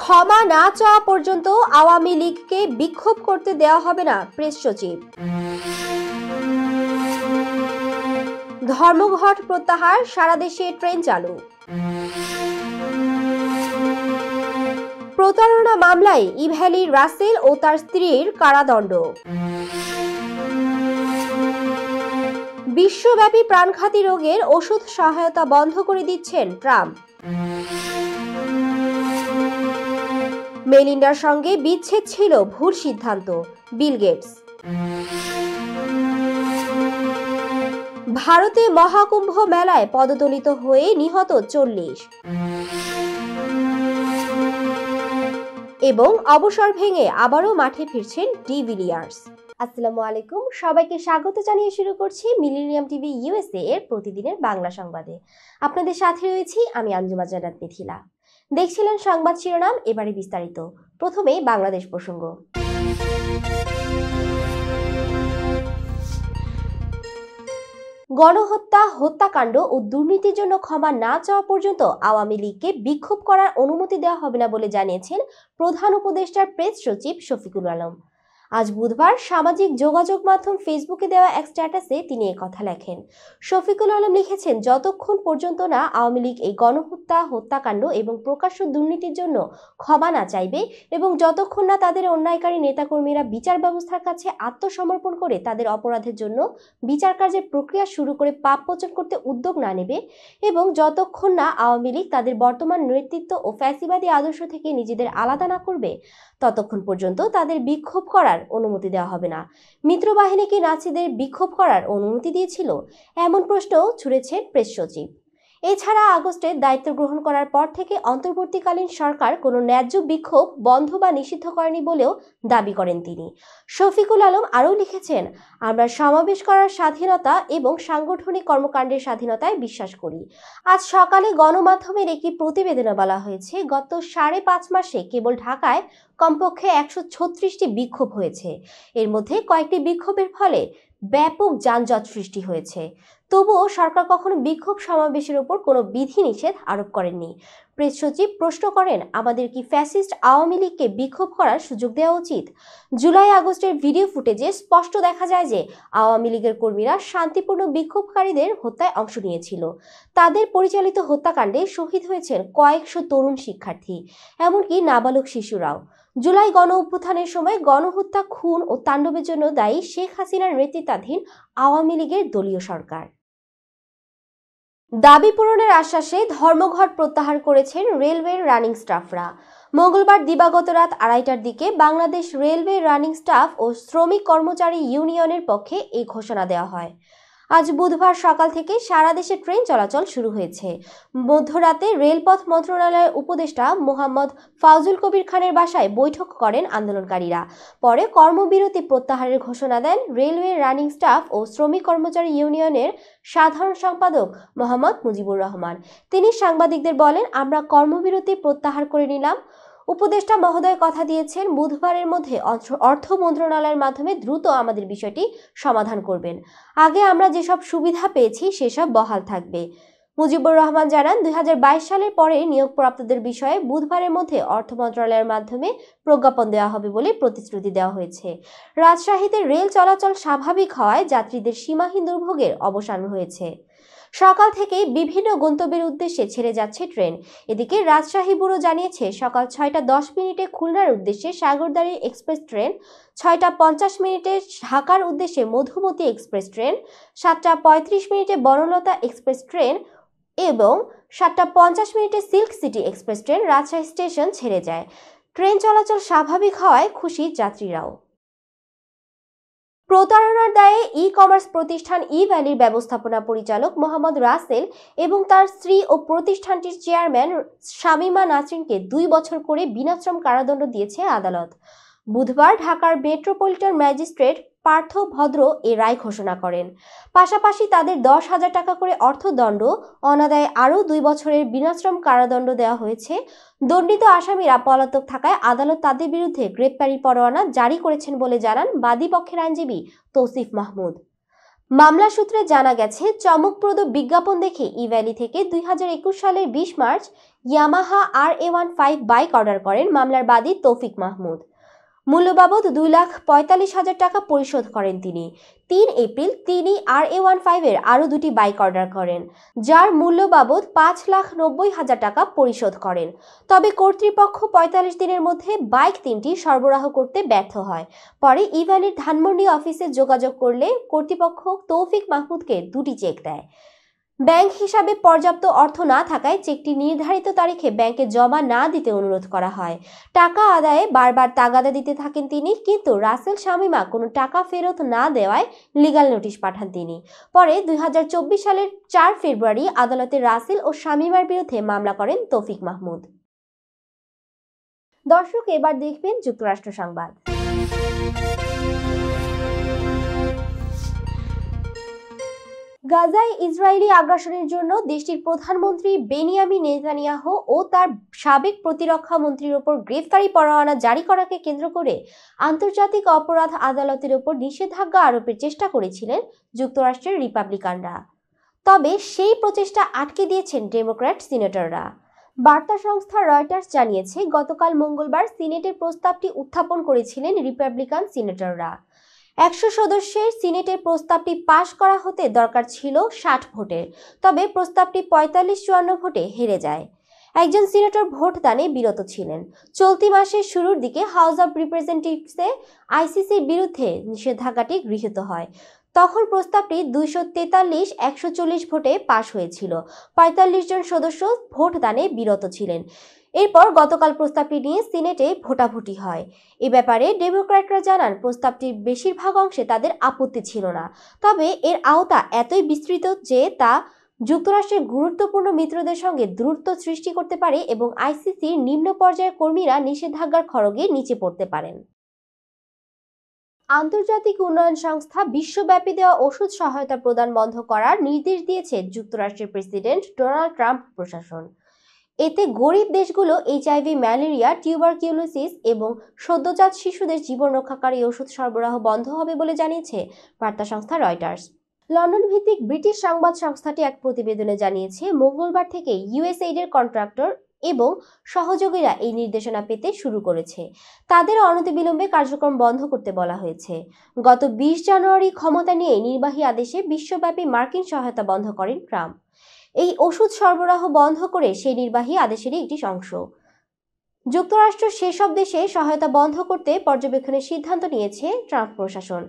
ক্ষমা না চাওয়া পর্যন্ত আওয়ামী লীগকে বিক্ষোভ করতে দেওয়া হবে না, প্রেস সচিব। ধর্মঘট প্রত্যাহার, সারা দেশে ট্রেন চালু। প্রতারণা মামলায় ইভ্যালি রাসেল ও তার স্ত্রীর কারাদণ্ড। বিশ্বব্যাপী প্রাণঘাতী রোগের ওষুধ সহায়তা বন্ধ করে দিচ্ছেন ট্রাম্প। মেলিন্ডার সঙ্গে বিচ্ছেদ ছিল ভুল সিদ্ধান্ত, বিল গেটস। ভারতে মহাকুম্ভ মেলায় পদদলিত হয়ে নিহত 40 এবং অবসর ভেঙে আবারও মাঠে ফিরছেন ডিভিলিয়ার্স। আসসালামু আলাইকুম, সবাইকে স্বাগত জানিয়ে শুরু করছি মিলেনিয়াম টিভি ইউএসএ এর প্রতিদিনের বাংলা সংবাদে। আপনাদের সাথে রয়েছি আমি আঞ্জুমা জান্নাত মিথিলা। দেখছিলেন সংবাদ শিরোনাম, এবারে বিস্তারিত। প্রথমে বাংলাদেশ প্রসঙ্গ। গণহত্যা, হত্যাকাণ্ড ও দুর্নীতির জন্য ক্ষমা না চাওয়া পর্যন্ত আওয়ামী লীগকে বিক্ষোভ করার অনুমতি দেওয়া হবে না বলে জানিয়েছেন প্রধান উপদেষ্টার প্রেস সচিব শফিকুল আলম। আজ বুধবার সামাজিক যোগাযোগ মাধ্যম ফেসবুকে দেওয়া এক স্ট্যাটাসে তিনি কথা লেখেন। শফিকুল আলম লিখেছেন, যতক্ষণ পর্যন্ত না আওয়ামী লীগ এই গণহত্যা, হত্যাকাণ্ড এবং প্রকাশ্য দুর্নীতির জন্য ক্ষমা না চাইবে এবং যতক্ষণ না তাদের অন্যায়কারী নেতাকর্মীরা বিচার ব্যবস্থার কাছে আত্মসমর্পণ করে তাদের অপরাধের জন্য বিচার কার্যের প্রক্রিয়া শুরু করে পাপ মোচন করতে উদ্যোগ না নেবে এবং যতক্ষণ না আওয়ামী লীগ তাদের বর্তমান নেতৃত্ব ও ফ্যাসিবাদী আদর্শ থেকে নিজেদের আলাদা না করবে, ততক্ষণ পর্যন্ত তাদের বিক্ষোভ করার অনুমতি দেওয়া হবে না। মিত্রবাহিনী কি নাৎসিদের বিক্ষোভ করার অনুমতি দিয়েছিল? এমন প্রশ্নও ছুড়েছেন প্রেস সচিব। এছাড়া আগস্টে দায়িত্ব গ্রহণ করার পর থেকে অন্তর্বর্তীকালীন সরকার কোনো ন্যায্য বিক্ষোভ বন্ধ বা নিষিদ্ধ করেনি বলেও দাবি করেন তিনি। শফিকুল আলম আরও লিখেছেন, আমরা সমাবেশ করার স্বাধীনতা এবং সাংগঠনিক কর্মকাণ্ডের স্বাধীনতায় বিশ্বাস করি। আজ সকালে গণমাধ্যমের একটি প্রতিবেদনে বলা হয়েছে, গত 5.5 মাসে কেবল ঢাকায় কমপক্ষে 136টি বিক্ষোভ হয়েছে। এর মধ্যে কয়েকটি বিক্ষোভের ফলে ব্যাপক যানজট সৃষ্টি হয়েছে। তবুও সরকার কখনো বিক্ষোভ সমাবেশের উপর কোনো বিধিনিষেধ আরোপ করেননি। প্রেস সচিব প্রশ্ন করেন, আমাদের কি ফ্যাসিস্ট আওয়ামী লীগকে বিক্ষোভ করার সুযোগ দেওয়া উচিত? জুলাই আগস্টের ভিডিও ফুটেজে স্পষ্ট দেখা যায় যে আওয়ামী লীগের কর্মীরা শান্তিপূর্ণ বিক্ষোভকারীদের হত্যায় অংশ নিয়েছিল। তাদের পরিচালিত হত্যাকাণ্ডে শহীদ হয়েছেন কয়েকশো তরুণ শিক্ষার্থী, এমনকি নাবালক শিশুরাও। জুলাই গণ অভ্যুত্থানের সময় গণহত্যা, খুন ও তাণ্ডবের জন্য দায়ী শেখ হাসিনার নেতৃত্বাধীন আওয়ামী লীগের দলীয় সরকার। দাবি পূরণের আশ্বাসে ধর্মঘট প্রত্যাহার করেছেন রেলওয়ের রানিং স্টাফরা। মঙ্গলবার দিবাগত রাত 2:30টার দিকে বাংলাদেশ রেলওয়ে রানিং স্টাফ ও শ্রমিক কর্মচারী ইউনিয়নের পক্ষে এই ঘোষণা দেওয়া হয়। আজ বুধবার সকাল থেকে সারা দেশে ট্রেন চলাচল শুরু হয়েছে। মধ্যরাতে রেলপথ মন্ত্রণালয়ের উপদেষ্টা মোহাম্মদ ফাউজুল কবির খানের বাসায় বৈঠক করেন আন্দোলনকারীরা। পরে কর্মবিরতি প্রত্যাহারের ঘোষণা দেন রেলওয়ে রানিং স্টাফ ও শ্রমিক কর্মচারী ইউনিয়নের সাধারণ সম্পাদক মোহাম্মদ মুজিবুর রহমান। তিনি সাংবাদিকদের বলেন, আমরা কর্মবিরতি প্রত্যাহার করে নিলাম। উপদেষ্টা মহোদয় কথা দিয়েছেন, বুধবারের মধ্যে অর্থ মন্ত্রণালয়ের মাধ্যমে দ্রুত আমাদের বিষয়টি সমাধান করবেন। আগে আমরা যেসব সুবিধা পেয়েছি সেসব বহাল থাকবে। মুজিবুর রহমান জানান, 2022 সালের পরে নিয়োগপ্রাপ্তদের বিষয়ে বুধবারের মধ্যে অর্থ মন্ত্রণালয়ের মাধ্যমে প্রজ্ঞাপন দেওয়া হবে বলে প্রতিশ্রুতি দেওয়া হয়েছে। রাজশাহীতে রেল চলাচল স্বাভাবিক হওয়ায় যাত্রীদের সীমাহীন দুর্ভোগের অবসান হয়েছে। সকাল থেকেই বিভিন্ন গন্তব্যের উদ্দেশ্যে ছেড়ে যাচ্ছে ট্রেন। এদিকে রাজশাহী ব্যুরো জানিয়েছে, সকাল 6:10 খুলনার উদ্দেশ্যে সাগরদাঁড়ি এক্সপ্রেস ট্রেন, 6:50 ঢাকার উদ্দেশ্যে Madhumati express train, 7:35 Banalata express train এবং 7:50 silk city express train Rajshahi station ছেড়ে যায়। ট্রেন চলাচল স্বাভাবিক হওয়ায় খুশি যাত্রীরাও। প্রতারণার দায়ে ই-কমার্স প্রতিষ্ঠান ইভ্যালির ব্যবস্থাপনা পরিচালক মোহাম্মদ রাসেল এবং তার স্ত্রী ও প্রতিষ্ঠানটির চেয়ারম্যান শামীমা নাসরিনকে 2 বছর করে বিনাশ্রম কারাদণ্ড দিয়েছে আদালত। বুধবার ঢাকার মেট্রোপলিটন ম্যাজিস্ট্রেট পার্থ ভদ্র এ রায় ঘোষণা করেন। পাশাপাশি তাদের 10,000 টাকা করে অর্থদণ্ড, অনাদায়ে আরও 2 বছরের বিনাশ্রম কারাদণ্ড দেওয়া হয়েছে। দণ্ডিত আসামিরা পলাতক থাকায় আদালত তাদের বিরুদ্ধে গ্রেপ্তারি পরোয়ানা জারি করেছেন বলে জানান বাদী পক্ষের আইনজীবী তৌসিফ মাহমুদ। মামলা সূত্রে জানা গেছে, চমকপ্রদ বিজ্ঞাপন দেখে ইভ্যালি থেকে 2021 সালের 20 March Yamaha RA15 bike order করেন মামলার বাদী তৌফিক মাহমুদ। মূল্য বাবদ 2,45,000 টাকা পরিশোধ করেন তিনি। 3 এপ্রিল তিনি RA15 আরও দুটি বাইক অর্ডার করেন, যার মূল্য বাবদ 5,90,000 টাকা পরিশোধ করেন। তবে কর্তৃপক্ষ 45 দিনের মধ্যে বাইক তিনটি সরবরাহ করতে ব্যর্থ হয়। পরে ইভ্যালির ধানমন্ডি অফিসে যোগাযোগ করলে কর্তৃপক্ষ তৌফিক মাহমুদকে দুটি চেক দেয়। ব্যাংক হিসাবে পর্যাপ্ত অর্থ না থাকায় চেকটি নির্ধারিত তারিখে ব্যাংকে জমা না দিতে অনুরোধ করা হয়। টাকা আদায়ে বারবার তাগাদা দিতে থাকেন তিনি, কিন্তু রাসেল শামীমা কোনো টাকা ফেরত না দেওয়ায় লিগ্যাল নোটিশ পাঠান তিনি। পরে 2024 সালের 4 ফেব্রুয়ারি আদালতে রাসেল ও শামীমার বিরুদ্ধে মামলা করেন তৌফিক মাহমুদ। দর্শক, এবার দেখবেন যুক্তরাষ্ট্র সংবাদ। গাজায় ইসরায়েলি আগ্রাসনের জন্য দেশটির প্রধানমন্ত্রী বেনিয়ামিন নেতানিয়াহু ও তার সাবেক প্রতিরক্ষা মন্ত্রীর ওপর গ্রেফতারি পরোয়ানা জারি করাকে কেন্দ্র করে আন্তর্জাতিক অপরাধ আদালতের ওপর নিষেধাজ্ঞা আরোপের চেষ্টা করেছিলেন যুক্তরাষ্ট্রের রিপাবলিকানরা। তবে সেই প্রচেষ্টা আটকে দিয়েছেন ডেমোক্র্যাট সিনেটররা। বার্তা সংস্থা রয়টার্স জানিয়েছে, গতকাল মঙ্গলবার সিনেটের প্রস্তাবটি উত্থাপন করেছিলেন রিপাবলিকান সিনেটররা। 100 সদস্যের সিনেটের প্রস্তাবটি পাশ করা হতে দরকার ছিল 60 ভোটের, তবে প্রস্তাবটি 45-54 ভোটে হেরে যায়। একজন সিনেটর ভোট দানে বিরত ছিলেন। চলতি মাসের শুরুর দিকে হাউস অব রিপ্রেজেন্টেটিভসে আইসিসির বিরুদ্ধে নিষেধাজ্ঞাটি গৃহীত হয়। তখন প্রস্তাবটি 243-140 ভোটে পাশ হয়েছিল। 45 জন সদস্য ভোট দানে বিরত ছিলেন। এরপর গতকাল প্রস্তাবটি নিয়ে সিনেটে ভোটাভুটি হয়। এ ব্যাপারে ডেমোক্র্যাটরা জানান, প্রস্তাবটির বেশিরভাগ অংশে তাদের আপত্তি ছিল না, তবে এর আওতা এতই বিস্তৃত যে তা যুক্তরাষ্ট্রের গুরুত্বপূর্ণ মিত্রদের সঙ্গে দূরত্ব সৃষ্টি করতে পারে এবং আইসিসির নিম্ন পর্যায়ের কর্মীরা নিষেধাজ্ঞার খড়গে নিচে পড়তে পারেন। আন্তর্জাতিক উন্নয়ন সংস্থা বিশ্বব্যাপী দেওয়া ওষুধ সহায়তা প্রদান বন্ধ করার নির্দেশ দিয়েছে যুক্তরাষ্ট্রের প্রেসিডেন্ট ডোনাল্ড ট্রাম্প প্রশাসন। এতে গরিব দেশগুলো এইচআইভি, ম্যালেরিয়া, টিউবারকিউলোসিস এবং সদ্যজাত শিশুদের জীবন রক্ষাকারী ওষুধ সরবরাহ বন্ধ হবে বলে জানিয়েছে বার্তা সংস্থা রয়টার্স। লন্ডন ভিত্তিক ব্রিটিশ সংবাদ সংস্থাটি এক প্রতিবেদনে জানিয়েছে, মঙ্গলবার থেকে ইউএসএইডের কন্ট্রাক্টর এবং সহযোগীরা এই নির্দেশনা পেতে শুরু করেছে। তাদের অনতিবিলম্বে কার্যক্রম বন্ধ করতে বলা হয়েছে। গত 20 জানুয়ারি ক্ষমতা নিয়ে নির্বাহী আদেশে বিশ্বব্যাপী মার্কিন সহায়তা বন্ধ করেন ট্রাম্প। এই ওষুধ সরবরাহ বন্ধ করে সেই নির্বাহী আদেশেরই একটি অংশ। যুক্তরাষ্ট্র সেসব দেশে সহায়তা বন্ধ করতে পর্যবেক্ষণের সিদ্ধান্ত নিয়েছে ট্রাম্প প্রশাসন।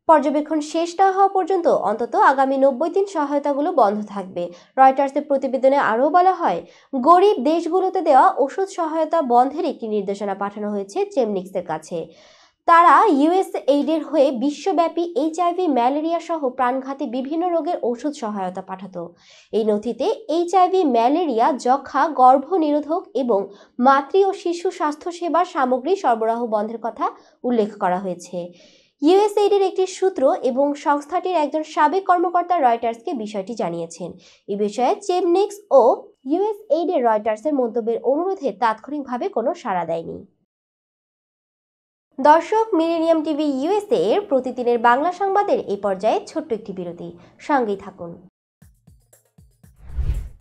পর্যবেক্ষণ শেষ না হওয়া পর্যন্ত অন্তত আগামী 90 দিন সহায়তাগুলো বন্ধ থাকবে। রয়টার্সের প্রতিবেদনে আরও বলা হয়, গরিব দেশগুলোতে দেওয়া ওষুধ সহায়তা বন্ধের একটি নির্দেশনা পাঠানো হয়েছে চেমনিক্সের কাছে। তারা ইউএসএইডের হয়ে বিশ্বব্যাপী এইচআইভি, ম্যালেরিয়া সহ প্রাণঘাতী বিভিন্ন রোগের ওষুধ সহায়তা পাঠাতো। এই নথিতে এইচআইভি, ম্যালেরিয়া, যক্ষ্মা, গর্ভনিরোধক এবং মাতৃ ও শিশু স্বাস্থ্যসেবার সামগ্রী সরবরাহ বন্ধের কথা উল্লেখ করা হয়েছে। ইউএসএইডের একটি সূত্র এবং সংস্থাটির একজন সাবেক কর্মকর্তা রয়টার্সকে বিষয়টি জানিয়েছেন। এ বিষয়ে চেমনিক্স ও ইউএসএইডের রয়টার্সের মন্তব্যের অনুরোধে তাৎক্ষণিকভাবে কোনো সাড়া দেয়নি। দর্শক, মিলেনিয়াম টিভি ইউএসএ এর প্রতিদিনের বাংলা সংবাদের এই পর্যায়ে ছোট্ট একটি বিরতি, সঙ্গেই থাকুন।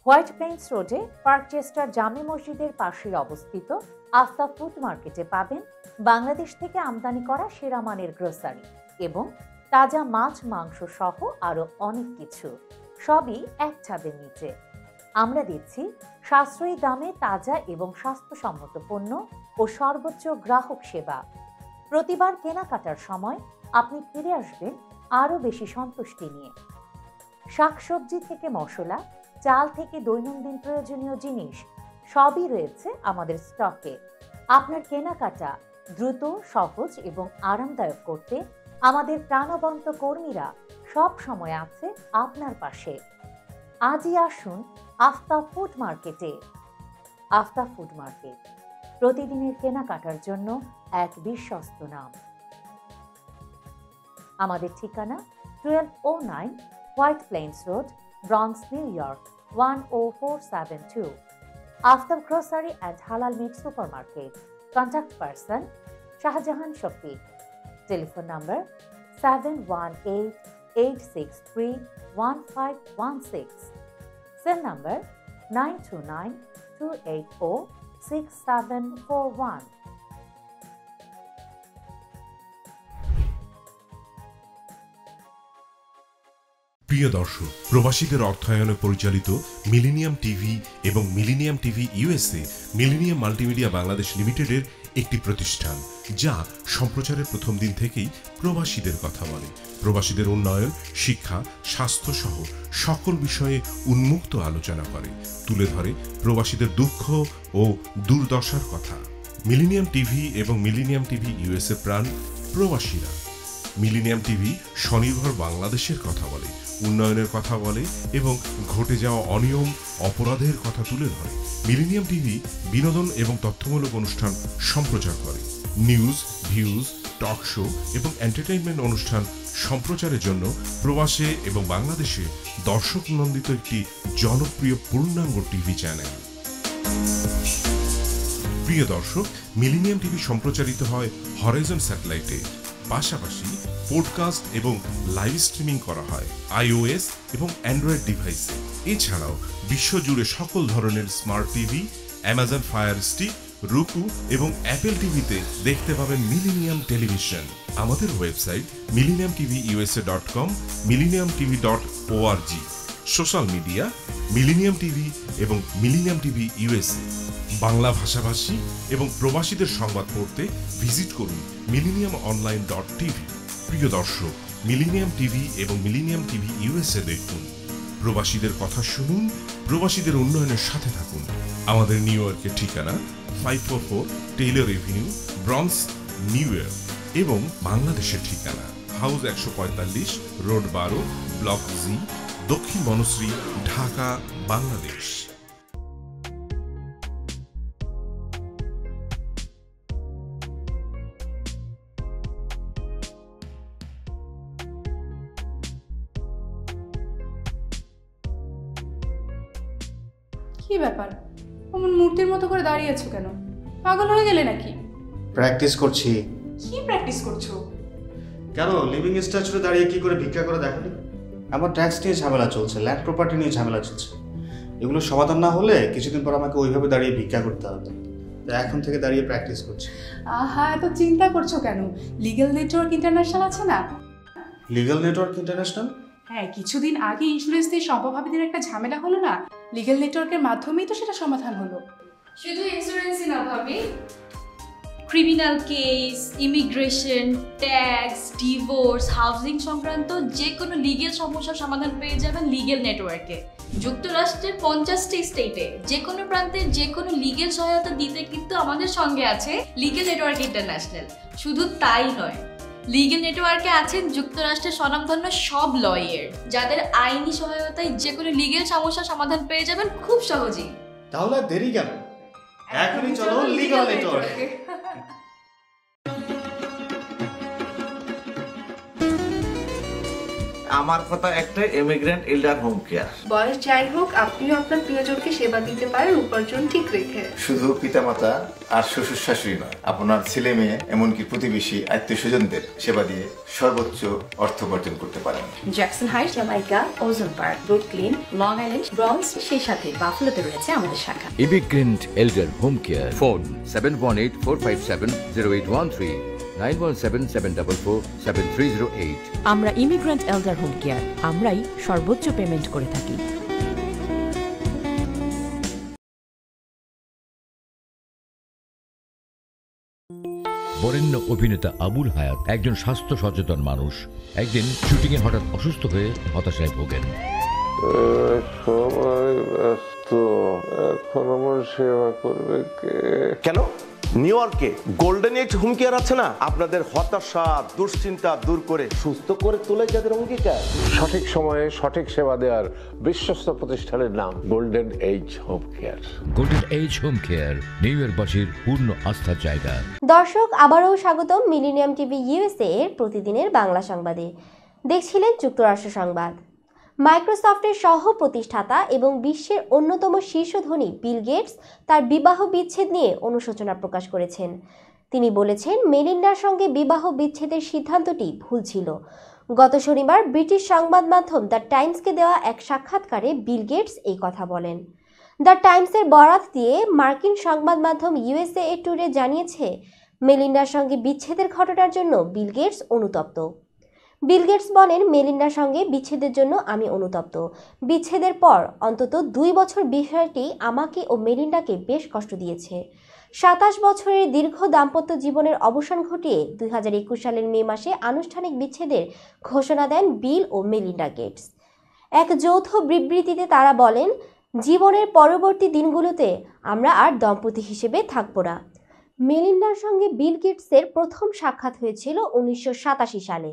হোয়াইট প্লেন্স রোডে পার্কচেস্টার জামে মসজিদের পাশে অবস্থিত আফতাব ফুড মার্কেটে পাবেন বাংলাদেশ থেকে আমদানি করা সেরা মানের গ্রোসারি এবং তাজা মাছ, মাংস সহ আরো অনেক কিছু, সবই এক ছাদের নিচে। আমরা দিচ্ছি সাশ্রয়ী দামে তাজা এবং স্বাস্থ্যসম্মত পণ্য ও সর্বোচ্চ গ্রাহক সেবা। প্রতিবার কেনাকাটার সময় আপনি ফিরে আসবেন আরো বেশি সন্তুষ্টি নিয়ে। শাকসবজি থেকে মশলা, চাল থেকে দৈনন্দিন প্রয়োজনীয় জিনিস সবই রয়েছে আমাদের স্টকে। আপনার কেনাকাটা দ্রুত, সহজ এবং আরামদায়ক করতে আমাদের প্রাণবন্ত কর্মীরা সব সময় আছে আপনার পাশে। আজই আসুন আফতাব ফুড মার্কেটে। আফতাব ফুড মার্কেট, প্রতিদিনের কেনাকাটার জন্য এক বিশ্বস্ত নাম। আমাদের ঠিকানা 1209 White Plains Road, Bronx, New York 10472। Aftab Grocery and Halal Meat Supermarket. Contact person Shahjahan Shafiq. Telephone number 7184 863-1516. Cell number 929-280-6741. প্রিয় দর্শক, প্রবাসীদের অর্থায়নে পরিচালিত মিলেনিয়াম টিভি এবং Millennium TV USA Millennium Multimedia Bangladesh লিমিটেডের একটি প্রতিষ্ঠান, যা সম্প্রচারের প্রথম দিন থেকেই প্রবাসীদের কথা বলে। প্রবাসীদের উন্নয়ন, শিক্ষা, স্বাস্থ্য সহ সকল বিষয়ে উন্মুক্ত আলোচনা করে, তুলে ধরে প্রবাসীদের দুঃখ ও দুর্দশার কথা। মিলেনিয়াম টিভি এবং মিলেনিয়াম টিভি ইউএসএ প্রাণ প্রবাসীরা। মিলেনিয়াম টিভি স্বনির্ভর বাংলাদেশের কথা বলে, উন্নয়নের কথা বলে এবং ঘটে যাওয়া অনিয়ম, অপরাধের কথা তুলে ধরে। মিলেনিয়াম টিভি বিনোদন এবং তথ্যমূলক অনুষ্ঠান সম্প্রচার করে। নিউজ, ভিউজ, টক শো এবং এন্টারটেইনমেন্ট অনুষ্ঠান সম্প্রচারের জন্য প্রবাসে এবং বাংলাদেশে দর্শক নন্দিত একটি জনপ্রিয় পূর্ণাঙ্গ টিভি চ্যানেল। প্রিয় দর্শক, মিলেনিয়াম টিভি সম্প্রচারিত হয় হরাইজন স্যাটেলাইটে। পাশাপাশি পডকাস্ট এবং লাইভ স্ট্রিমিং করা হয় iOS এবং অ্যান্ড্রয়েড ডিভাইসে। এছাড়াও বিশ্বজুড়ে সকল ধরনের smart TV, Amazon fire stick, রুকু এবং অ্যাপেল টিভিতে দেখতে পাবেন মিলেনিয়াম টেলিভিশন। আমাদের website millenniumtvusa.com, millenniumtv.org। Social media millennium TV এবং মিলেনিয়াম টিভি ইউএসএ। বাংলা ভাষাভাষী এবং প্রবাসীদের সংবাদ পড়তে ভিজিট করুন millenniumonline.tv। প্রিয় দর্শক, মিলেনিয়াম টিভি এবং মিলেনিয়াম টিভি ইউএসএ দেখুন, প্রবাসীদের কথা শুনুন, প্রবাসীদের উন্নয়নের সাথে থাকুন। আমাদের নিউ ইয়র্কের ঠিকানা 544 Taylor Avenue, bronze, new York এবং বাংলাদেশের ঠিকানা হাউস 145, রোড 12, ব্লক জি, দক্ষিণ বনশ্রী, ঢাকা, বাংলাদেশ। কি ব্যাপার, অমন মূর্তির মতো করে দাঁড়িয়ে আছো কেন? পাগল হয়ে গেলে নাকি? প্র্যাকটিস করছি। কি প্র্যাকটিস করছো? কেন লিভিং স্ট্যাচুতে দাঁড়িয়ে কি করে ভিক্ষা করে দেখালি? আমার ট্যাক্স নিয়ে ঝামেলা চলছে, ল্যান্ড প্রপার্টি নিয়ে ঝামেলা চলছে। এগুলো সমাধান না হলে কিছুদিন পর আমাকে ওইভাবে দাঁড়িয়ে ভিক্ষা করতে হবে। তাই এখন থেকে দাঁড়িয়ে প্র্যাকটিস করছি। আহা, এত চিন্তা করছো কেন? লিগ্যাল নেটওয়ার্ক ইন্টারন্যাশনাল আছে না? Legal network international? হ্যাঁ, কিছুদিন আগে ইন্স্যুরেন্স দিয়ে সম্পভাবীদের একটা ঝামেলা হলো না, লিগ্যাল নেটওয়ার্কের মাধ্যমেই তো সেটা সমাধান হলো। শুধু ইন্স্যুরেন্সই না ভাবি, criminal case, immigration, tax, divorce, housing সংক্রান্ত যে কোনো লিগেল সমস্যার সমাধান পেয়ে যাবেন লিগেল নেটওয়ার্কে। যুক্তরাষ্ট্রের 50টি স্টেটে যে কোনো প্রান্তে যে কোনো লিগেল সহায়তা দিতে কিন্তু আমাদের সঙ্গে আছে লিগেল নেটওয়ার্ক ইন্টারন্যাশনাল। শুধু তাই নয়, লিগেল নেটওয়ার্কে আছেন যুক্তরাষ্ট্রের স্বনামধন্য সব লয়ার, যাদের আইনি সহায়তায় যে কোনো লিগেল সমস্যার সমাধান পেয়ে যাবেন খুব সহজেই। তাহলে দেরি কেন? এখনই চলো লিগ্যাল নেটওয়ার্কে। আমার কথা একটাই, ইমিগ্রেন্ট এল্ডার হোম কেয়ার। বয়স যাই হোক, আপনিও আপনার প্রিয়জনকে সেবা দিতে পারেন উপার্জন ঠিক রেখে। শুধু পিতামাতা আর শ্বশুর শাশুড়ি নয়, আপনার ছেলে মেয়ে এমনকি প্রতিবেশী আত্মীয় স্বজনদের সেবা দিয়ে সর্বোচ্চ অর্থ উপার্জন করতে পারেন। জ্যাকসন হাইট, জামাইকা, ওজন park, Brooklyn, long island, bronze, সেই সাথে বাফলোতে রয়েছে আমাদের শাখা। Immigrant এল্ডার home care. ফোন 7184570813, 9177447308। আমরা ইমিগ্রেন্ট এল্ডার হোম কেয়ার, আমরাই সর্বোচ্চ পেমেন্ট করে থাকি। বরেণ্য অভিনেতা আবুল হায়াত একজন স্বাস্থ্য সচেতন মানুষ। একদিন শুটিংয়ে হঠাৎ অসুস্থ হয়ে হতাশায় ভোগেন। সবাই ব্যস্ত, এখন আমার সেবা করবে কে? কেন? নিউ ইয়র্কে গোল্ডেন এজ হোম কেয়ার আছে না, আপনাদের হতাশা দুশ্চিন্তা দূর করে সুস্থ করে তোলে যাদের অঙ্গীকার। সঠিক সময়ে সঠিক সেবা দেওয়ার বিশ্বস্ত প্রতিষ্ঠানের নাম Golden Age Home Care. Golden Age Home Care নিউ ইয়র্কবাসীর পূর্ণ আস্থার জায়গা। দর্শক, আবারও স্বাগতম মিলেনিয়াম টিভি ইউএসএ এর প্রতিদিনের বাংলা সংবাদে। দেখছিলেন যুক্তরাষ্ট্র সংবাদ। মাইক্রোসফটের সহ প্রতিষ্ঠাতা এবং বিশ্বের অন্যতম শীর্ষ ধনী বিল গেটস তার বিবাহ বিচ্ছেদ নিয়ে অনুশোচনা প্রকাশ করেছেন। তিনি বলেছেন, মেলিন্ডার সঙ্গে বিবাহ বিচ্ছেদের সিদ্ধান্তটি ভুল ছিল। গত শনিবার ব্রিটিশ সংবাদ মাধ্যম দ্য টাইমসকে দেওয়া এক সাক্ষাৎকারে বিল গেটস এই কথা বলেন। দ্য টাইমসের বরাত দিয়ে মার্কিন সংবাদ মাধ্যম USA টুডে জানিয়েছে, মেলিন্ডার সঙ্গে বিচ্ছেদের ঘটনার জন্য বিল গেটস অনুতপ্ত। বিল গেটস বলেন, মেলিন্ডার সঙ্গে বিচ্ছেদের জন্য আমি অনুতপ্ত। বিচ্ছেদের পর অন্তত 2 বছর বিষয়টি আমাকে ও মেলিন্ডাকে বেশ কষ্ট দিয়েছে। 27 বছরের দীর্ঘ দাম্পত্য জীবনের অবসান ঘটিয়ে 2021 সালের মে মাসে আনুষ্ঠানিক বিচ্ছেদের ঘোষণা দেন বিল ও মেলিন্ডা গেটস। এক যৌথ বিবৃতিতে তারা বলেন, জীবনের পরবর্তী দিনগুলোতে আমরা আর দম্পতি হিসেবে থাকব না। মেলিন্ডার সঙ্গে বিল গেটসের প্রথম সাক্ষাৎ হয়েছিল 1987 সালে।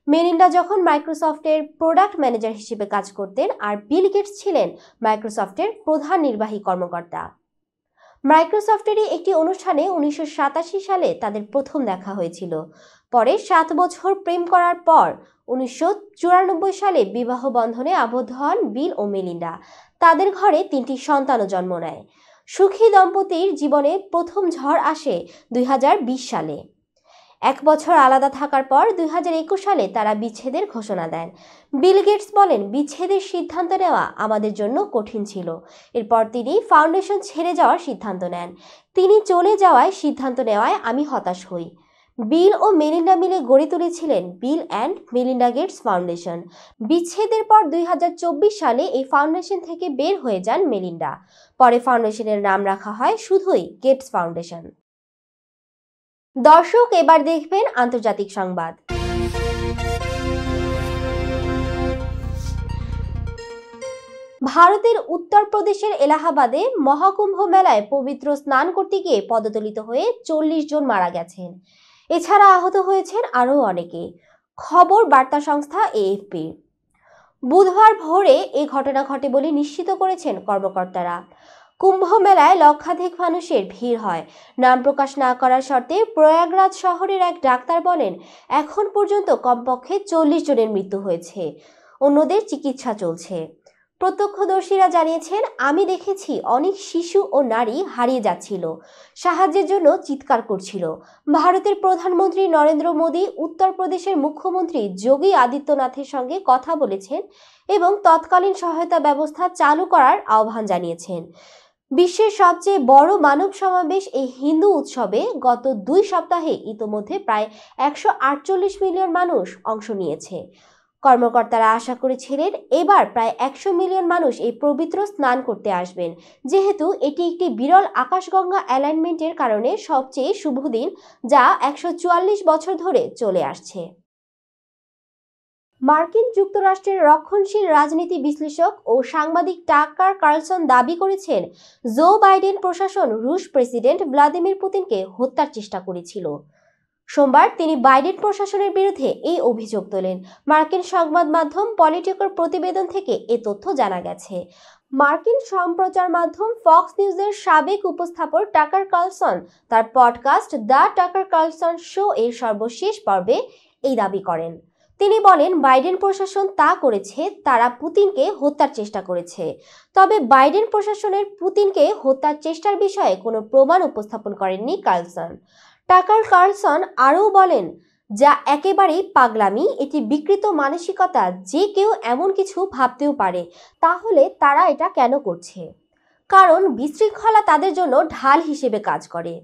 মেলিন্ডা যখন মাইক্রোসফটের প্রোডাক্ট ম্যানেজার হিসেবে কাজ করতেন আর বিল গেটস ছিলেন মাইক্রোসফটের প্রধান নির্বাহী কর্মকর্তা। মাইক্রোসফটেরই একটি অনুষ্ঠানে 1987 সালে তাদের প্রথম দেখা হয়েছিল। পরে 7 বছর প্রেম করার পর 1994 সালে বিবাহ বন্ধনে আবদ্ধ হন বিল ও মেলিন্ডা। তাদের ঘরে 3টি সন্তানও জন্ম নেয়। সুখী দম্পতির জীবনে প্রথম ঝড় আসে 2020 সালে। 1 বছর আলাদা থাকার পর 2021 সালে তারা বিচ্ছেদের ঘোষণা দেন। বিল গেটস বলেন, বিচ্ছেদের সিদ্ধান্ত নেওয়া আমাদের জন্য কঠিন ছিল। এরপর তিনি ফাউন্ডেশন ছেড়ে যাওয়ার সিদ্ধান্ত নেন। তিনি চলে যাওয়ায় সিদ্ধান্ত নেওয়ায় আমি হতাশ হই। বিল ও মেলিন্ডা মিলে গড়ে তুলেছিলেন Bill and Melinda Gates foundation. বিচ্ছেদের পর 2024 সালে এই ফাউন্ডেশন থেকে বের হয়ে যান মেলিন্ডা। পরে ফাউন্ডেশনের নাম রাখা হয় শুধুই গেটস ফাউন্ডেশন। দর্শক, এবার দেখবেন আন্তর্জাতিক সংবাদ। ভারতের উত্তরপ্রদেশের এলাহাবাদে মহাকুম্ভ মেলায় পবিত্র স্নান করতে গিয়ে পদদলিত হয়ে 40 জন মারা গেছেন। এছাড়া আহত হয়েছেন আরও অনেকে, খবর বার্তা সংস্থা AFP। বুধবার ভোরে এই ঘটনা ঘটে বলে নিশ্চিত করেছেন কর্মকর্তারা। কুম্ভ মেলায় লক্ষাধিক মানুষের ভিড় হয়। নাম প্রকাশ না করার শর্তে প্রয়াগরাজ শহরের এক ডাক্তার বলেন, এখন পর্যন্ত কমপক্ষে 40 জনের মৃত্যু হয়েছে, অন্যদের চিকিৎসা চলছে। প্রত্যক্ষদর্শীরা জানিয়েছেন, আমি দেখেছি অনেক শিশু ও নারী হারিয়ে যাচ্ছিল, সাহায্যের জন্য চিৎকার করছিল। ভারতের প্রধানমন্ত্রী নরেন্দ্র মোদী উত্তরপ্রদেশের মুখ্যমন্ত্রী যোগী আদিত্যনাথের সঙ্গে কথা বলেছেন এবং তৎকালীন সহায়তা ব্যবস্থা চালু করার আহ্বান জানিয়েছেন। বিশ্বের সবচেয়ে বড় মানব সমাবেশ এই হিন্দু উৎসবে গত 2 সপ্তাহে ইতোমধ্যে প্রায় 148 মিলিয়ন মানুষ অংশ নিয়েছে। কর্মকর্তারা আশা করেছিলেন এবার প্রায় 100 মিলিয়ন মানুষ এই পবিত্র স্নান করতে আসবেন, যেহেতু এটি একটি বিরল আকাশগঙ্গা অ্যালাইনমেন্টের কারণে সবচেয়ে শুভ দিন, যা 144 বছর ধরে চলে আসছে। মার্কিন যুক্তরাষ্ট্রের রক্ষণশীল রাজনীতি বিশ্লেষক ও সাংবাদিক টাকার কার্লসন দাবি করেছেন, জো বাইডেন প্রশাসন রুশ প্রেসিডেন্ট ভ্লাদিমির পুতিনকে হত্যার চেষ্টা করেছিল। সোমবার তিনি বাইডেন প্রশাসনের বিরুদ্ধে এই অভিযোগ তোলেন। মার্কিন সংবাদ মাধ্যম পলিটিকোর প্রতিবেদন থেকে এ তথ্য জানা গেছে। মার্কিন সম্প্রচার মাধ্যম ফক্স নিউজের সাবেক উপস্থাপক টাকার কার্লসন তার podcast the Tucker Carlson show এর সর্বশেষ পর্বে এই দাবি করেন। তিনি বলেন, বাইডেন প্রশাসন তা করেছে, তারা পুতিনকে হত্যার চেষ্টা করেছে। তবে বাইডেন প্রশাসনের পুতিনকে হত্যার চেষ্টার বিষয়ে কোনো প্রমাণ উপস্থাপন করেননি কার্লসন। টাকার কার্লসন আরও বলেন, যা একেবারেই পাগলামি, এটি বিকৃত মানসিকতা, যে কেউ এমন কিছু ভাবতেও পারে। তাহলে তারা এটা কেন করছে? কারণ বিশৃঙ্খলা তাদের জন্য ঢাল হিসেবে কাজ করে।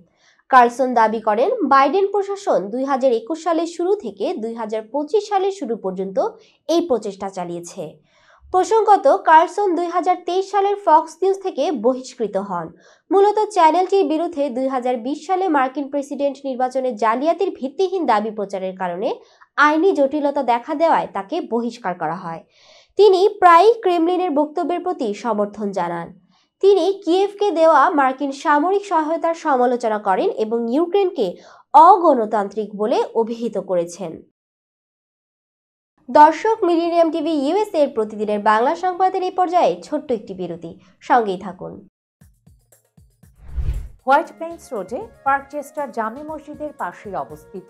কার্লসন দাবি করেন, বাইডেন প্রশাসন 2021 সালের শুরু থেকে 2025 সালের শুরু পর্যন্ত এই প্রচেষ্টা চালিয়েছে। প্রসঙ্গত, কার্লসন 2023 সালের ফক্স নিউজ থেকে বহিষ্কৃত হন। মূলত চ্যানেলটির বিরুদ্ধে 2020 সালে মার্কিন প্রেসিডেন্ট নির্বাচনে জালিয়াতির ভিত্তিহীন দাবি প্রচারের কারণে আইনি জটিলতা দেখা দেওয়ায় তাকে বহিষ্কার করা হয়। তিনি প্রায়ই ক্রেমলিনের বক্তব্যের প্রতি সমর্থন জানান। তিনি কিয়েভকে দেওয়া মার্কিন সামরিক সহায়তার সমালোচনা করেন এবং ইউক্রেনকে অগণতান্ত্রিক বলে অভিহিত করেছেন। দর্শক, মিলেনিয়াম টিভি USA এর প্রতিদিনের বাংলা সংবাদের এই পর্যায়ে ছোট্ট একটি বিরতি, সঙ্গেই থাকুন। হোয়াইট প্লেন্স রোডে পার্কচেস্টার জামে মসজিদের পাশে অবস্থিত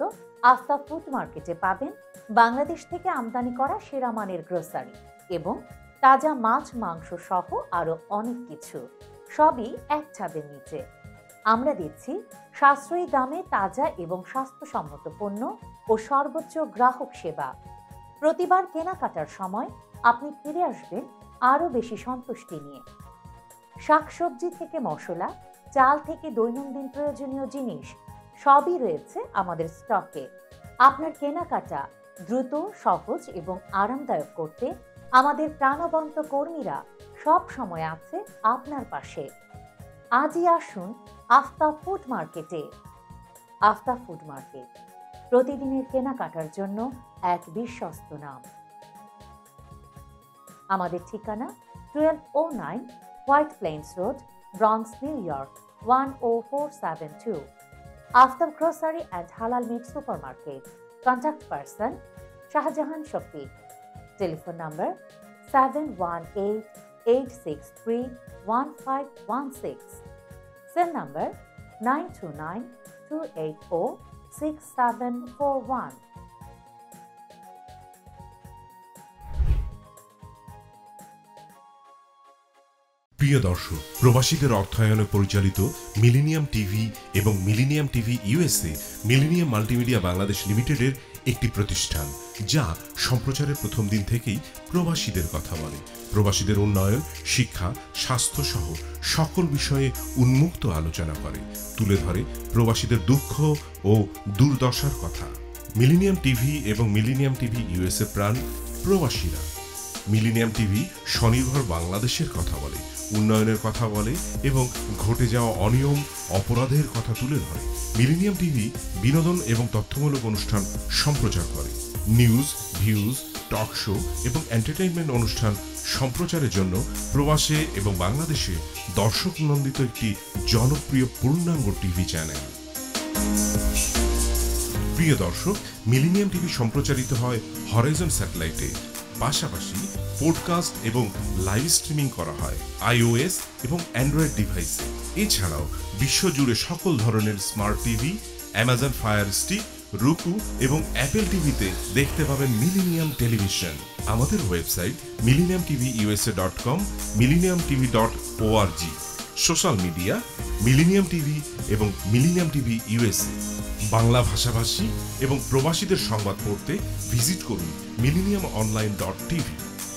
আস্থা ফুড মার্কেটে পাবেন বাংলাদেশ থেকে আমদানি করা সেরা মানের গ্রোসারি এবং তাজা মাছ মাংস সহ আরো অনেক কিছু, সবই এক ছাদের নিচে। আমরা দিচ্ছি সাশ্রয়ী দামে তাজা এবং স্বাস্থ্যসম্মত পণ্য ও সর্বোচ্চ গ্রাহক সেবা। প্রতিবার কেনাকাটার সময় আপনি ফিরে আসবেন আরও বেশি সন্তুষ্টি নিয়ে। শাকসবজি থেকে মশলা, চাল থেকে দৈনন্দিন প্রয়োজনীয় জিনিস সবই রয়েছে আমাদের স্টকে। আপনার কেনাকাটা দ্রুত, সহজ এবং আরামদায়ক করতে আমাদের প্রাণবন্ত কর্মীরা সব সময় আছে আপনার পাশে। আজই আসুন আফতাব ফুড মার্কেটে। আফতাব ফুড মার্কেট প্রতিদিনের কেনাকাটার জন্য এক বিশ্বস্ত নাম। আমাদের ঠিকানা 1209 White Plains Road, Bronx, New York 10472। Aftab Grocery and Halal Meat Super Market. Contact person Shahjahan Shafiq. Telephone number 7188631516। Cell number 9292806741। প্রিয় দর্শক, প্রবাসীদের অর্থায়নে পরিচালিত মিলেনিয়াম টিভি এবং Millennium TV USA Millennium Multimedia Bangladesh লিমিটেডের একটি প্রতিষ্ঠান, যা সম্প্রচারের প্রথম দিন থেকেই প্রবাসীদের কথা বলে। প্রবাসীদের উন্নয়ন, শিক্ষা, স্বাস্থ্য সহ সকল বিষয়ে উন্মুক্ত আলোচনা করে, তুলে ধরে প্রবাসীদের দুঃখ ও দুর্দশার কথা। মিলেনিয়াম টিভি এবং মিলেনিয়াম টিভি ইউএসএ প্রাণ প্রবাসীরা। মিলেনিয়াম টিভি স্বনির্ভর বাংলাদেশের কথা বলে, উন্নয়নের কথা বলে এবং ঘটে যাওয়া অনিয়ম, অপরাধের কথা তুলে ধরে। মিলেনিয়াম টিভি বিনোদন এবং তথ্যমূলক অনুষ্ঠান সম্প্রচার করে। নিউজ, ভিউজ, টক শো এবং এন্টারটেইনমেন্ট অনুষ্ঠান সম্প্রচারের জন্য প্রবাসে এবং বাংলাদেশে দর্শক নন্দিত একটি জনপ্রিয় পূর্ণাঙ্গ টিভি চ্যানেল। প্রিয় দর্শক, মিলেনিয়াম টিভি সম্প্রচারিত হয় হরাইজন স্যাটেলাইটে। পাশাপাশি পডকাস্ট এবং লাইভ স্ট্রিমিং করা হয় iOS এবং অ্যান্ড্রয়েড ডিভাইসে। এছাড়াও বিশ্বজুড়ে সকল ধরনের smart TV, Amazon fire stick, রুকু এবং অ্যাপেল টিভিতে দেখতে পাবেন মিলেনিয়াম টেলিভিশন। আমাদের website millenniumtvusa.com, millenniumtv.org। Social media millennium TV এবং মিলেনিয়াম টিভি ইউএসএ। বাংলা ভাষাভাষী এবং প্রবাসীদের সংবাদ পড়তে ভিজিট করুন millenniumonline.tv।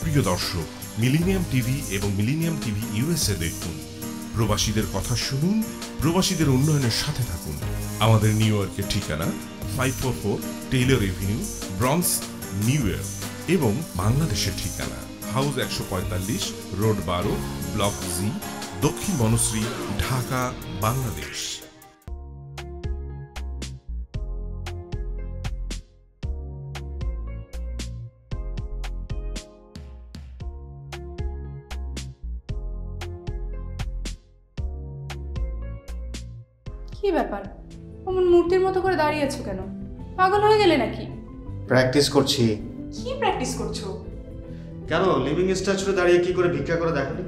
প্রিয় দর্শক, মিলেনিয়াম টিভি এবং মিলেনিয়াম টিভি ইউএসএ দেখুন। প্রবাসীদের কথা শুনুন, প্রবাসীদের উন্নয়নের সাথে থাকুন। আমাদের নিউ ইয়র্কের ঠিকানা 544 Taylor Avenue, Bronx, New York এবং বাংলাদেশের ঠিকানা হাউস 145, রোড 12, ব্লক জি, দক্ষিণ বনশ্রী, ঢাকা, বাংলাদেশ। কি ব্যাপার, অমন মূর্তির মতো করে দাঁড়িয়ে আছো কেন? পাগল হয়ে গেলে নাকি? প্র্যাকটিস করছি। কি প্র্যাকটিস করছো? কেন লিভিং স্ট্যাচুতে দাঁড়িয়ে কি করে ভিক্ষা করে দেখনি?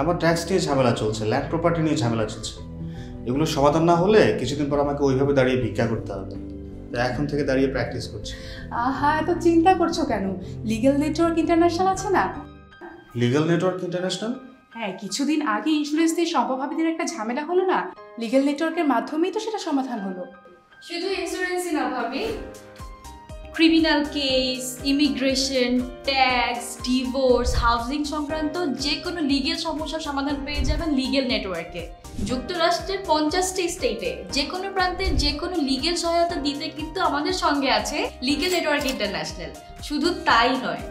আমার ট্যাক্স নিয়ে ঝামেলা চলছে, ল্যান্ড প্রপার্টি নিয়ে ঝামেলা চলছে। এগুলো সমাধান না হলে কিছুদিন পর আমাকে ওইভাবে দাঁড়িয়ে ভিক্ষা করতে হবে। তাই এখন থেকে দাঁড়িয়ে প্র্যাকটিস করছি। আহা, এত চিন্তা করছো কেন? লিগ্যাল নেটওয়ার্ক ইন্টারন্যাশনাল আছে না? Legal network international? হ্যাঁ, কিছুদিন আগে ইন্স্যুরেন্স দিয়ে সম্পভাবিদের একটা ঝামেলা হলো না? লিগ্যাল নেটওয়ার্কের মাধ্যমেই তো সেটা সমাধান হলো। শুধু ইন্স্যুরেন্সই না ভাবি, criminal case, immigration, tax, divorce, housing সংক্রান্ত যে কোনো লিগেল সমস্যার সমাধান পেয়ে যাবেন লিগেল নেটওয়ার্কে। যুক্তরাষ্ট্রের 50টি স্টেটে যে কোনো প্রান্তে যে কোনো লিগেল সহায়তা দিতে কিন্তু আমাদের সঙ্গে আছে লিগেল নেটওয়ার্ক ইন্টারন্যাশনাল। শুধু তাই নয়,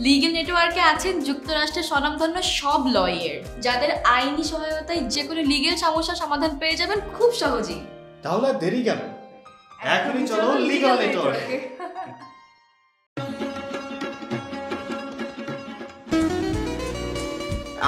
লিগেল নেটওয়ার্কে আছেন যুক্তরাষ্ট্রের স্বনামধন্য সব লয়ার, যাদের আইনি সহায়তায় যে কোনো লিগেল সমস্যার সমাধান পেয়ে যাবেন খুব সহজেই। তাহলে দেরি কেন? এখনই চলো লিগ্যাল নেটওয়ার্কে।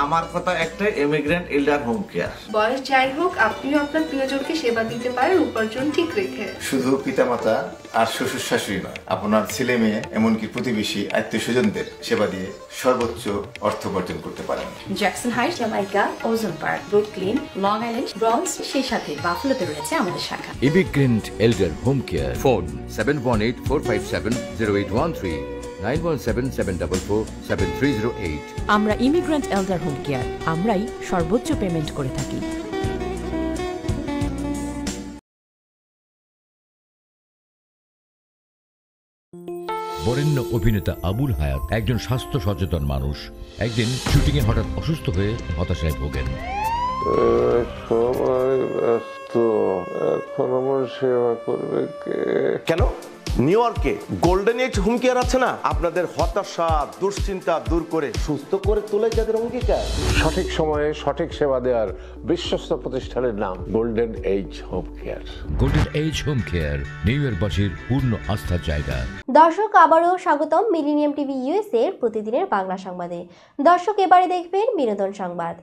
আমার কথা একটাই, ইমিগ্রেন্ট এল্ডার হোম কেয়ার। বয়স যাই হোক, আপনিও আপনার প্রিয়জনকে সেবা দিতে পারেন উপার্জন ঠিক রেখে। শুধু পিতামাতা আর শ্বশুর শাশুড়ি নয়, আপনার ছেলে মেয়ে এমনকি প্রতিবেশী আত্মীয় স্বজনদের সেবা দিয়ে সর্বোচ্চ অর্থ উপার্জন করতে পারেন। জ্যাকসন হাইট, জামাইকা, ওজন park, Brooklyn, long island, Bronx, সেই সাথে বাফলোতে রয়েছে আমাদের শাখা। Immigrant এল্ডার home care. ফোন 7184570813, 9177447308। আমরা ইমিগ্রেন্ট এল্ডার হোম কেয়ার, আমরাই সর্বোচ্চ পেমেন্ট করে থাকি। বরেণ্য অভিনেতা আবুল হায়াত একজন স্বাস্থ্য সচেতন মানুষ। একদিন শুটিংয়ে হঠাৎ অসুস্থ হয়ে হতাশায় ভোগেন। সবাই ব্যস্ত, এখন আমার সেবা করবে কে? কেন? নিউ ইয়র্কে গোল্ডেন এইজ হোম কেয়ার আছে না, আপনাদের হতাশা দুশ্চিন্তা দূর করে সুস্থ করে তোলে যাদের অঙ্গীকার। সঠিক সময়ে সঠিক সেবা দেওয়ার বিশ্বস্ত প্রতিষ্ঠানের নাম Golden Age Home Care. Golden Age Home Care নিউ ইয়র্কবাসীর পূর্ণ আস্থার জায়গা। দর্শক, আবারও স্বাগতম মিলেনিয়াম টিভি ইউএসএ এর প্রতিদিনের বাংলা সংবাদে। দর্শক, এবারে দেখবেন বিনোদন সংবাদ।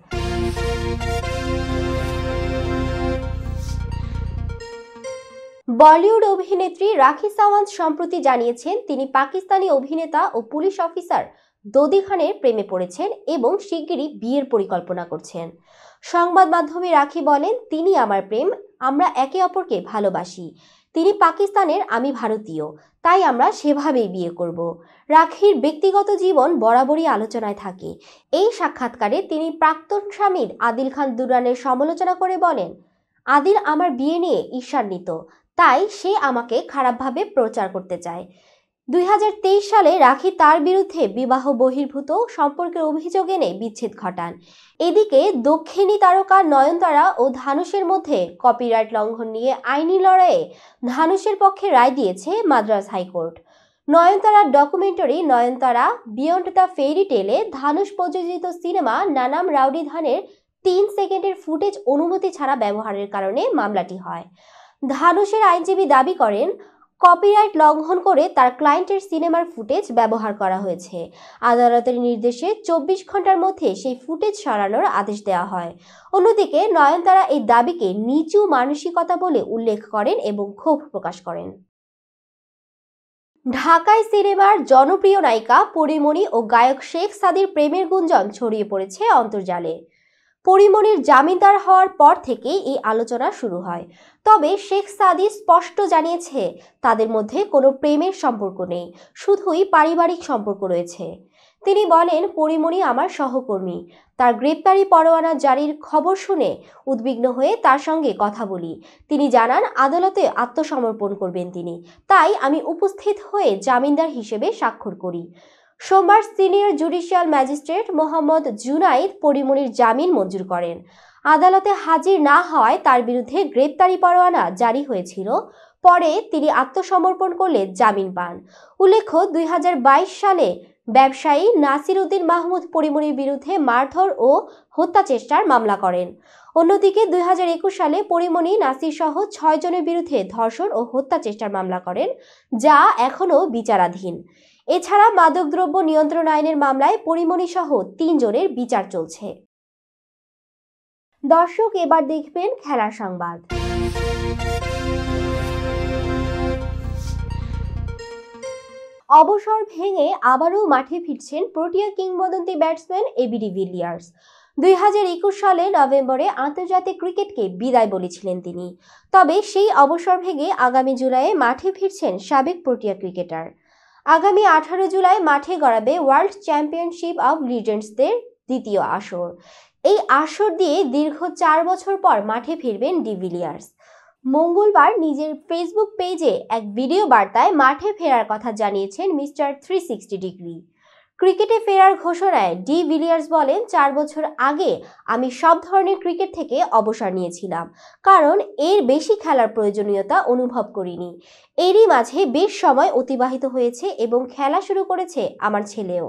বলিউড অভিনেত্রী রাখি সাওয়ান্ত সম্প্রতি জানিয়েছেন তিনি পাকিস্তানি অভিনেতা ও পুলিশ অফিসার দোদি খানের প্রেমে পড়েছেন এবং শিগগিরই বিয়ের পরিকল্পনা করছেন। সংবাদ মাধ্যমে রাখি বলেন, তিনি আমার প্রেম, আমরা একে অপরকে ভালোবাসি। তিনি পাকিস্তানের, আমি ভারতীয়, তাই আমরা সেভাবেই বিয়ে করব। রাখির ব্যক্তিগত জীবন বরাবরই আলোচনায় থাকে। এই সাক্ষাৎকারে তিনি প্রাক্তন স্বামীর আদিল খান দুরানের সমালোচনা করে বলেন, আদিল আমার বিয়ে নিয়ে ঈর্ষান্বিত, তাই সে আমাকে খারাপভাবে প্রচার করতে চায়। 2023 সালে রাখি তার বিরুদ্ধে বিবাহ বহির্ভূত সম্পর্কের অভিযোগ এনে বিচ্ছেদ ঘটান। এদিকে দক্ষিণী তারকা নয়নতারা ও ধানুষের মধ্যে কপিরাইট লঙ্ঘন নিয়ে আইনি লড়াইয়ে ধানুষের পক্ষে রায় দিয়েছে মাদ্রাজ হাইকোর্ট। নয়নতারার documentary Nayanthara beyond the fairy tale Dhanush প্রযোজিত সিনেমা নানাম রাউডি ধানের 3 সেকেন্ডের ফুটেজ অনুমতি ছাড়া ব্যবহারের কারণে মামলাটি হয়। ধানুষের আইনজীবী দাবি করেন, কপিরাইট লঙ্ঘন করে তার ক্লায়েন্টের সিনেমার ফুটেজ ব্যবহার করা হয়েছে। আদালতের নির্দেশে 24 ঘন্টার মধ্যে সেই ফুটেজ সরানোর আদেশ দেওয়া হয়। অন্যদিকে নয়নতারা এই দাবিকে নিচু মানসিকতা বলে উল্লেখ করেন এবং ক্ষোভ প্রকাশ করেন। ঢাকায় সিনেমার জনপ্রিয় নায়িকা পরিমণি ও গায়ক শেখ সাদির প্রেমের গুঞ্জন ছড়িয়ে পড়েছে অন্তর্জালে। পরিমণির জামিনদার হওয়ার পর থেকেই এই আলোচনা শুরু হয়। তবে শেখ সাদি স্পষ্ট জানিয়েছে তাদের মধ্যে কোনো প্রেমের সম্পর্ক নেই, শুধুই পারিবারিক সম্পর্ক রয়েছে। তিনি বলেন, পরিমণি আমার সহকর্মী, তার গ্রেপ্তারি পরোয়ানা জারির খবর শুনে উদ্বিগ্ন হয়ে তার সঙ্গে কথা বলি। তিনি জানান আদালতে আত্মসমর্পণ করবেন তিনি, তাই আমি উপস্থিত হয়ে জামিনদার হিসেবে স্বাক্ষর করি। সোমবার senior judicial magistrate Mohammad Junaid পরিমণির জামিন মঞ্জুর করেন। আদালতে হাজির না হওয়ায় তার বিরুদ্ধে গ্রেপ্তারি পরোয়ানা জারি হয়েছিল। পরে তিনি আত্মসমর্পণ করলে জামিন পান। উল্লেখ্য, 2022 সালে ব্যবসায়ী নাসির উদ্দিন মাহমুদ পরিমণির বিরুদ্ধে মারধর ও হত্যা চেষ্টার মামলা করেন। অন্যদিকে 2021 সালে পরিমণি নাসির সহ 6 জনের বিরুদ্ধে ধর্ষণ ও হত্যা চেষ্টার মামলা করেন, যা এখনও বিচারাধীন। এছাড়া মাদকদ্রব্য নিয়ন্ত্রণ আইনের মামলায় পরিমণি সহ 3 জনের বিচার চলছে। দর্শক, এবার দেখবেন খেলার সংবাদ। অবসর ভেঙে আবারও মাঠে ফিরছেন প্রোটিয়া কিংবদন্তি ব্যাটসম্যান এবি ডিভিলিয়ার্স। 2021 সালে নভেম্বরে আন্তর্জাতিক ক্রিকেটকে বিদায় বলেছিলেন তিনি। তবে সেই অবসর ভেঙে আগামী জুলাইয়ে মাঠে ফিরছেন সাবেক প্রোটিয়া ক্রিকেটার। আগামী 18 জুলাই মাঠে গড়াবে ওয়ার্ল্ড চ্যাম্পিয়নশিপ অব লিজেন্ডসদের দ্বিতীয় আসর। এই আসর দিয়ে দীর্ঘ 4 বছর পর মাঠে ফিরবেন ডিভিলিয়ার্স। মঙ্গলবার নিজের ফেসবুক পেজে এক ভিডিও বার্তায় মাঠে ফেরার কথা জানিয়েছেন মিস্টার 360 ডিগ্রি। ক্রিকেটে ফেরার ঘোষণায় ডিভিলিয়ার্স বলেন, 4 বছর আগে আমি সব ধরনের ক্রিকেট থেকে অবসর নিয়েছিলাম, কারণ এর বেশি খেলার প্রয়োজনীয়তা অনুভব করিনি। এরই মাঝে বেশ সময় অতিবাহিত হয়েছে এবং খেলা শুরু করেছে আমার ছেলেও।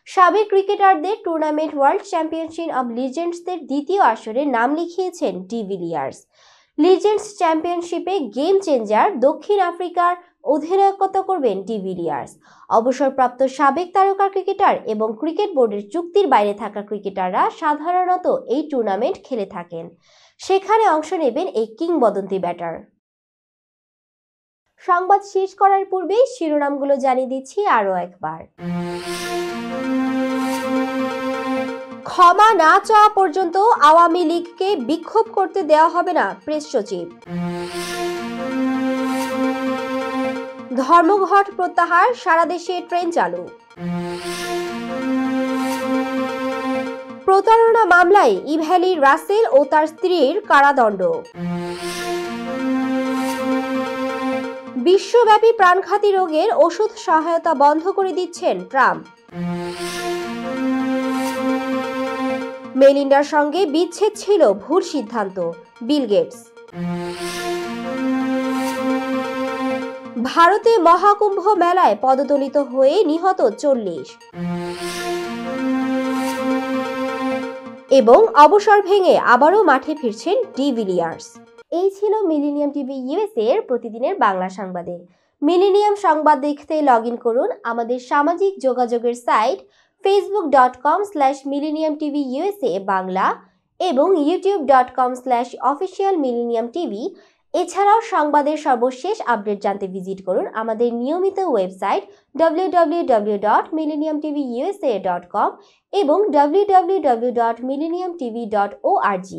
সাবেক ক্রিকেটারদের টুর্নামেন্ট ওয়ার্ল্ড চ্যাম্পিয়নশিপ অব লিজেন্ডসদের দ্বিতীয় আসরে নাম লিখিয়েছেন ডিভিলিয়ার্স। লিজেন্ডস চ্যাম্পিয়নশিপে গেম চেঞ্জার দক্ষিণ আফ্রিকার অধিনায়কত্ব করবেন ডিভিলিয়ার্স। অবসরপ্রাপ্ত সাবেক তারকা ক্রিকেটার এবং ক্রিকেট বোর্ডের চুক্তির বাইরে থাকা ক্রিকেটাররা সাধারণত এই টুর্নামেন্ট খেলে থাকেন। সেখানে অংশ নেবেন এই কিংবদন্তি ব্যাটার। সংবাদ শেষ করার পূর্বেই শিরোনামগুলো জানিয়ে দিচ্ছি আরও একবার। ক্ষমা না চাওয়া পর্যন্ত আওয়ামী লীগকে বিক্ষোভ করতে দেওয়া হবে না, প্রেস সচিব। ধর্মঘট প্রত্যাহার, সারা দেশে ট্রেন চালু। প্রতারণা মামলায় ইভ্যালি রাসেল ও তার স্ত্রীর কারাদণ্ড। বিশ্বব্যাপী প্রাণঘাতী রোগের ওষুধ সহায়তা বন্ধ করে দিচ্ছেন ট্রাম্প। মেলিন্ডার সঙ্গে বিচ্ছেদ ছিল ভুল সিদ্ধান্ত, বিল গেটস। ভারতে মহাকুম্ভ মেলায় পদদলিত হয়ে নিহত 40। এবং অবসর ভেঙে আবারও মাঠে ফিরছেন ডিভিলিয়ার্স। এই ছিল মিলেনিয়াম টিভি ইউএসএ এর প্রতিদিনের বাংলা সংবাদে। মিলেনিয়াম সংবাদ দেখতে লগ ইন করুন আমাদের সামাজিক যোগাযোগের সাইট facebook.com/millenniumtvusa বাংলা এবং youtube.com/officialmillenniumtv। এছাড়াও সংবাদের সর্বশেষ আপডেট জানতে ভিজিট করুন আমাদের নিয়মিত ওয়েবসাইট www.millenniumtvusa.com এবং www.millenniumtv.org।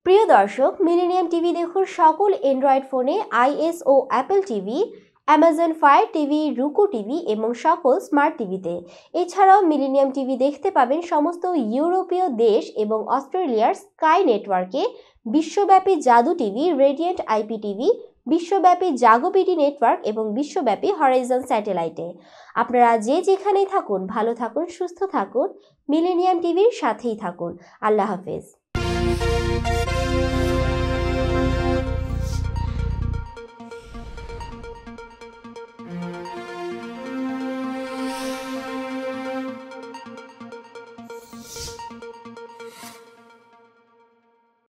প্রিয় দর্শক, মিলেনিয়াম টিভি দেখুন সকল অ্যান্ড্রয়েড ফোনে iOS ও Apple TV, Amazon Fire TV, Roku TV এবং সকল স্মার্ট টিভিতে। এছাড়াও মিলেনিয়াম টিভি দেখতে পাবেন সমস্ত ইউরোপীয় দেশ এবং অস্ট্রেলিয়ার স্কাই নেটওয়ার্কে, বিশ্বব্যাপী জাদু টিভি, রেডিয়েন্ট আইপি টিভি, বিশ্বব্যাপী জাগো বিডি নেটওয়ার্ক এবং বিশ্বব্যাপী হরাইজন স্যাটেলাইটে। আপনারা যে যেখানেই থাকুন ভালো থাকুন, সুস্থ থাকুন, মিলেনিয়াম টিভির সাথেই থাকুন। আল্লাহ হাফেজ।